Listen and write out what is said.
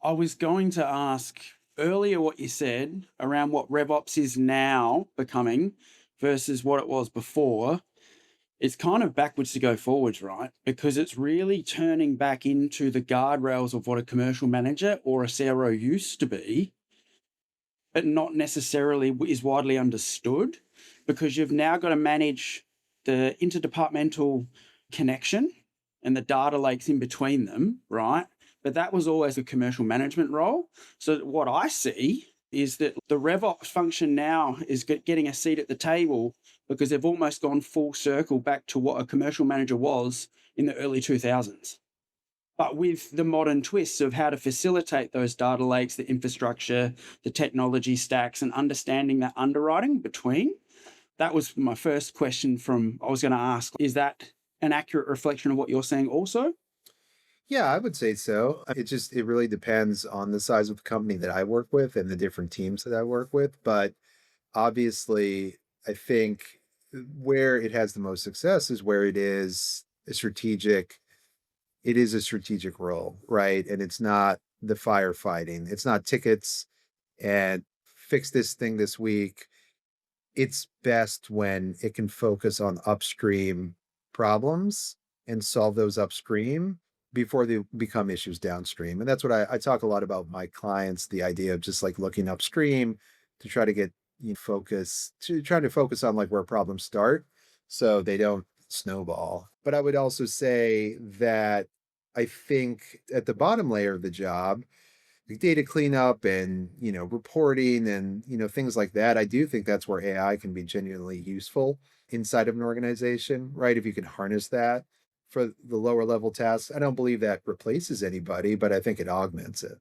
I was going to ask earlier what you said around what RevOps is now becoming versus what it was before. It's kind of backwards to go forwards, right? Because it's really turning back into the guardrails of what a commercial manager or a CRO used to be, but not necessarily is widely understood, because you've now got to manage the interdepartmental connection and the data lakes in between them, right? But that was always a commercial management role. So what I see is that the RevOps function now is getting a seat at the table because they've almost gone full circle back to what a commercial manager was in the early 2000s. But with the modern twists of how to facilitate those data lakes, the infrastructure, the technology stacks, and understanding that underwriting between. That was my first question I was going to ask, is that an accurate reflection of what you're saying also? Yeah, I would say so. It really depends on the size of the company that I work with and the different teams that I work with. But obviously, I think where it has the most success is where it is a strategic role, right? And it's not the firefighting. It's not tickets and fix this thing this week. It's best when it can focus on upstream problems and solve those upstream before they become issues downstream. And that's what I talk a lot about with my clients, the idea of just like looking upstream to try to get trying to focus on like where problems start so they don't snowball. But I would also say that I think at the bottom layer of the job, like data cleanup and reporting and things like that, I do think that's where AI can be genuinely useful inside of an organization, right? If you can harness that for the lower level tasks. I don't believe that replaces anybody, but I think it augments it.